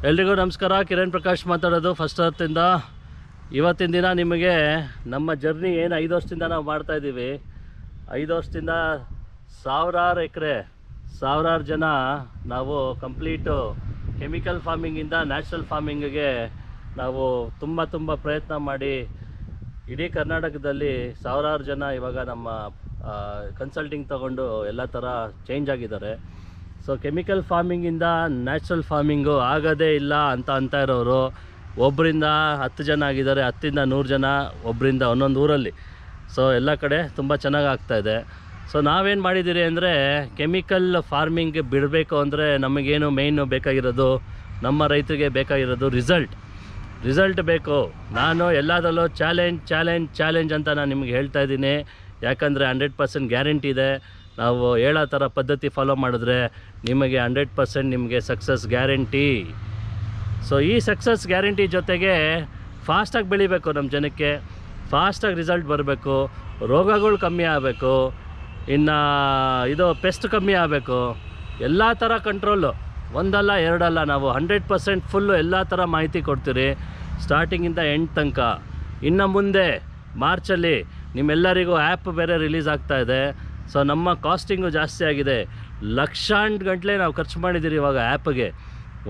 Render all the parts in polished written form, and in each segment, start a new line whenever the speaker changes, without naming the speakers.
ಎಲ್ರಿಗೂ ನಮಸ್ಕಾರ. ಕಿರಣ್ ಪ್ರಕಾಶ್ ಮಾತಾಡೋದು ಫಸ್ಟ್ ಅರ್ತಿಂದ. ಇವತ್ತಿನ ದಿನ ನಿಮಗೆ ನಮ್ಮ ಜರ್ನಿ ಏನು 5 ವರ್ಷದಿಂದ ನಾವು ಮಾಡ್ತಾಯಿದ್ದೀವಿ. 5 ವರ್ಷದಿಂದ ಸಾವಿರಾರು ಎಕರೆ, ಸಾವಿರಾರು ಜನ ನಾವು ಕಂಪ್ಲೀಟು ಕೆಮಿಕಲ್ ಫಾರ್ಮಿಂಗಿಂದ ನ್ಯಾಚುರಲ್ ಫಾರ್ಮಿಂಗಿಗೆ ನಾವು ತುಂಬ ಪ್ರಯತ್ನ ಮಾಡಿ ಇಡೀ ಕರ್ನಾಟಕದಲ್ಲಿ ಸಾವಿರಾರು ಜನ ಇವಾಗ ನಮ್ಮ ಕನ್ಸಲ್ಟಿಂಗ್ ತಗೊಂಡು ಎಲ್ಲ ಥರ ಚೇಂಜ್ ಆಗಿದ್ದಾರೆ. ಸೊ ಕೆಮಿಕಲ್ ಫಾರ್ಮಿಂಗಿಂದ ನ್ಯಾಚುರಲ್ ಫಾರ್ಮಿಂಗು ಆಗೋದೇ ಇಲ್ಲ ಅಂತ ಇರೋರು ಒಬ್ಬರಿಂದ 10 ಜನ ಆಗಿದ್ದಾರೆ, 10ರಿಂದ 100 ಜನ ಒಬ್ಬರಿಂದ ಒಂದೊಂದು ಊರಲ್ಲಿ. ಸೊ ಎಲ್ಲ ಕಡೆ ತುಂಬ ಚೆನ್ನಾಗಿ ಆಗ್ತಾಯಿದೆ. ಸೊ ನಾವೇನು ಮಾಡಿದ್ದೀರಿ ಅಂದರೆ, ಕೆಮಿಕಲ್ ಫಾರ್ಮಿಂಗ್ ಬಿಡಬೇಕು ಅಂದರೆ ನಮಗೇನು ಮೇಯ್ನು ಬೇಕಾಗಿರೋದು, ನಮ್ಮ ರೈತರಿಗೆ ಬೇಕಾಗಿರೋದು ರಿಸಲ್ಟ್ ಬೇಕು. ನಾನು ಎಲ್ಲದರಲ್ಲೂ ಚಾಲೆಂಜ್ ಅಂತ ನಾನು ನಿಮಗೆ ಹೇಳ್ತಾ ಇದ್ದೀನಿ. ಯಾಕಂದರೆ 100% ಗ್ಯಾರಂಟಿ ಇದೆ. ನಾವು ಹೇಳೋ ಥರ ಪದ್ಧತಿ ಫಾಲೋ ಮಾಡಿದ್ರೆ ನಿಮಗೆ 100% ನಿಮಗೆ ಸಕ್ಸಸ್ ಗ್ಯಾರಂಟಿ. ಸೊ ಈ ಸಕ್ಸಸ್ ಗ್ಯಾರಂಟಿ ಜೊತೆಗೆ ಫಾಸ್ಟಾಗಿ ಬೆಳಿಬೇಕು, ನಮ್ಮ ಜನಕ್ಕೆ ಫಾಸ್ಟಾಗಿ ರಿಸಲ್ಟ್ ಬರಬೇಕು, ರೋಗಗಳು ಕಮ್ಮಿ ಆಗಬೇಕು, ಇನ್ನು ಇದು ಪೆಸ್ಟ್ ಕಮ್ಮಿ ಆಗಬೇಕು, ಎಲ್ಲ ಥರ ಕಂಟ್ರೋಲು, ಒಂದಲ್ಲ ಎರಡಲ್ಲ, ನಾವು 100% ಫುಲ್ಲು ಎಲ್ಲ ಥರ ಮಾಹಿತಿ ಕೊಡ್ತೀರಿ ಸ್ಟಾರ್ಟಿಂಗಿಂದ ಎಂಡ್ ತನಕ. ಇನ್ನು ಮುಂದೆ ಮಾರ್ಚಲ್ಲಿ ನಿಮ್ಮೆಲ್ಲರಿಗೂ ಆ್ಯಪ್ ಬೇರೆ ರಿಲೀಸ್ ಆಗ್ತಾಯಿದೆ. ಸೊ ನಮ್ಮ ಕಾಸ್ಟಿಂಗು ಜಾಸ್ತಿ ಆಗಿದೆ, ಲಕ್ಷಾಂಗಟ್ಟಲೆ ನಾವು ಖರ್ಚು ಮಾಡಿದ್ದೀರಿ ಇವಾಗ ಆ್ಯಪ್ಗೆ.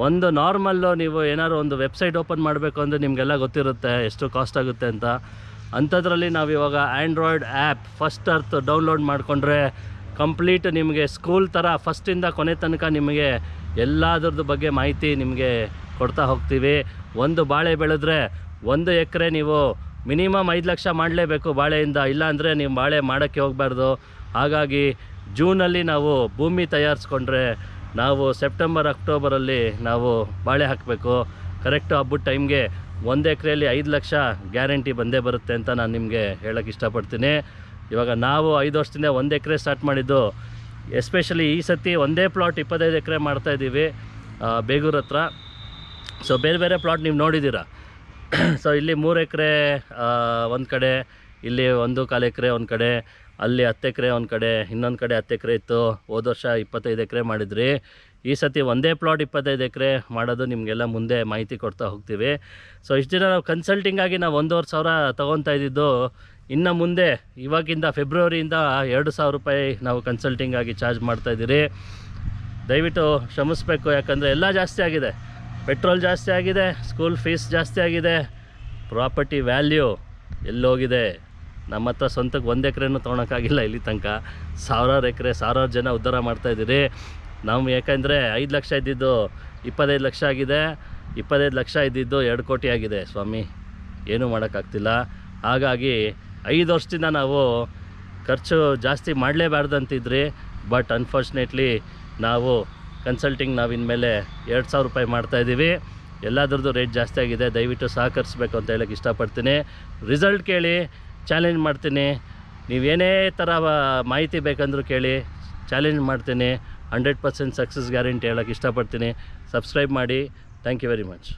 ಒಂದು ನಾರ್ಮಲ್ಲು ನೀವು ಏನಾದ್ರು ಒಂದು ವೆಬ್ಸೈಟ್ ಓಪನ್ ಮಾಡಬೇಕು ಅಂದರೆ ನಿಮಗೆಲ್ಲ ಗೊತ್ತಿರುತ್ತೆ ಎಷ್ಟು ಕಾಸ್ಟ್ ಆಗುತ್ತೆ ಅಂತ. ಅಂಥದ್ರಲ್ಲಿ ನಾವು ಇವಾಗ Android app first earth download ಮಾಡಿಕೊಂಡ್ರೆ ಕಂಪ್ಲೀಟ್ ನಿಮಗೆ ಸ್ಕೂಲ್ ಥರ ಫಸ್ಟಿಂದ ಕೊನೆ ತನಕ ನಿಮಗೆ ಎಲ್ಲದ್ರದ್ದು ಬಗ್ಗೆ ಮಾಹಿತಿ ನಿಮಗೆ ಕೊಡ್ತಾ ಹೋಗ್ತೀವಿ. ಒಂದು ಬಾಳೆ ಬೆಳೆದ್ರೆ 1 ಎಕರೆ ನೀವು ಮಿನಿಮಮ್ 5 ಲಕ್ಷ ಮಾಡಲೇಬೇಕು ಬಾಳೆಯಿಂದ, ಇಲ್ಲಾಂದರೆ ನೀವು ಬಾಳೆ ಮಾಡೋಕ್ಕೆ ಹೋಗಬಾರ್ದು. ಹಾಗಾಗಿ ಜೂನಲ್ಲಿ ನಾವು ಭೂಮಿ ತಯಾರಿಸ್ಕೊಂಡ್ರೆ ನಾವು ಸೆಪ್ಟೆಂಬರ್ ಅಕ್ಟೋಬರಲ್ಲಿ ನಾವು ಬಾಳೆ ಹಾಕಬೇಕು. ಕರೆಕ್ಟು ಹಬ್ಬದ ಟೈಮ್ಗೆ 1 ಎಕರೆಯಲ್ಲಿ 5 ಲಕ್ಷ ಗ್ಯಾರಂಟಿ ಬಂದೇ ಬರುತ್ತೆ ಅಂತ ನಾನು ನಿಮಗೆ ಹೇಳೋಕ್ಕೆ ಇಷ್ಟಪಡ್ತೀನಿ. ಇವಾಗ ನಾವು 5 ವರ್ಷದಿಂದ 1 ಎಕರೆ ಸ್ಟಾರ್ಟ್ ಮಾಡಿದ್ದು. ಎಸ್ಪೆಷಲಿ ಈ ಸತಿ ಒಂದೇ ಪ್ಲಾಟ್ 25 ಎಕರೆ ಮಾಡ್ತಾಯಿದ್ದೀವಿ ಬೇಗೂರು ಹತ್ರ. ಸೊ ಬೇರೆ ಪ್ಲಾಟ್ ನೀವು ನೋಡಿದ್ದೀರ. ಸೊ ಇಲ್ಲಿ 3 ಎಕರೆ ಒಂದು ಕಡೆ, ಇಲ್ಲಿ 1.25 ಎಕರೆ ಒಂದು ಕಡೆ, ಅಲ್ಲಿ 10 ಎಕರೆ ಒಂದು ಕಡೆ, ಇನ್ನೊಂದು ಕಡೆ 10 ಎಕರೆ ಇತ್ತು. ಹೋದ ವರ್ಷ 25 ಎಕರೆ ಮಾಡಿದ್ರಿ. ಈ ಸತಿ ಒಂದೇ ಪ್ಲಾಟ್ 25 ಎಕರೆ ಮಾಡೋದು ನಿಮಗೆಲ್ಲ ಮುಂದೆ ಮಾಹಿತಿ ಕೊಡ್ತಾ ಹೋಗ್ತೀವಿ. ಸೊ ಇಷ್ಟು ದಿನ ನಾವು ಕನ್ಸಲ್ಟಿಂಗಾಗಿ ನಾವು 1,500 ತೊಗೊತಾ ಇದ್ದಿದ್ದು. ಇನ್ನು ಮುಂದೆ ಇವಾಗಿಂದ ಫೆಬ್ರವರಿಯಿಂದ 2,000 ರೂಪಾಯಿ ನಾವು ಕನ್ಸಲ್ಟಿಂಗಾಗಿ ಚಾರ್ಜ್ ಮಾಡ್ತಾಯಿದ್ದೀರಿ. ದಯವಿಟ್ಟು ಶ್ರಮಿಸ್ಬೇಕು, ಯಾಕಂದರೆ ಎಲ್ಲ ಜಾಸ್ತಿ ಆಗಿದೆ. ಪೆಟ್ರೋಲ್ ಜಾಸ್ತಿ ಆಗಿದೆ, ಸ್ಕೂಲ್ ಫೀಸ್ ಜಾಸ್ತಿ ಆಗಿದೆ, ಪ್ರಾಪರ್ಟಿ ವ್ಯಾಲ್ಯೂ ಎಲ್ಲೋಗಿದೆ. ನಮ್ಮ ಹತ್ರ ಸ್ವಂತಕ್ಕೆ 1 ಎಕರೆನೂ ತೊಗೊಳಕ್ಕಾಗಿಲ್ಲ ಇಲ್ಲಿ ತನಕ. ಸಾವಿರಾರು ಎಕರೆ, ಸಾವಿರಾರು ಜನ ಉದ್ಧಾರ ಮಾಡ್ತಾಯಿದ್ದೀರಿ. ನಾವು ಯಾಕಂದರೆ 5 ಲಕ್ಷ ಇದ್ದಿದ್ದು 25 ಲಕ್ಷ ಆಗಿದೆ, 25 ಲಕ್ಷ ಇದ್ದಿದ್ದು 2 ಕೋಟಿ ಆಗಿದೆ. ಸ್ವಾಮಿ ಏನೂ ಮಾಡೋಕ್ಕಾಗ್ತಿಲ್ಲ. ಹಾಗಾಗಿ 5 ವರ್ಷದಿಂದ ನಾವು ಖರ್ಚು ಜಾಸ್ತಿ ಮಾಡಲೇಬಾರ್ದಂತಿದ್ರಿ. ಬಟ್ ಅನ್ಫಾರ್ಚುನೇಟ್ಲಿ ನಾವು ಕನ್ಸಲ್ಟಿಂಗ್ ನಾವು ಇನ್ಮೇಲೆ 2,000 ರೂಪಾಯಿ ಮಾಡ್ತಾಯಿದ್ದೀವಿ. ಎಲ್ಲದ್ರದ್ದು ರೇಟ್ ಜಾಸ್ತಿ ಆಗಿದೆ. ದಯವಿಟ್ಟು ಸಹಕರಿಸ್ಬೇಕು ಅಂತ ಹೇಳೋಕ್ಕೆ ಇಷ್ಟಪಡ್ತೀನಿ. ರಿಸಲ್ಟ್ ಕೇಳಿ, ಚಾಲೆಂಜ್ ಮಾಡ್ತೀನಿ. ನೀವೇನೇ ಥರ ಮಾಹಿತಿ ಬೇಕಂದ್ರೂ ಕೇಳಿ, ಚಾಲೆಂಜ್ ಮಾಡ್ತೀನಿ. 100% ಸಕ್ಸಸ್ ಗ್ಯಾರಂಟಿ ಹೇಳೋಕ್ಕೆ ಇಷ್ಟಪಡ್ತೀನಿ. ಸಬ್ಸ್ಕ್ರೈಬ್ ಮಾಡಿ. Thank you very much.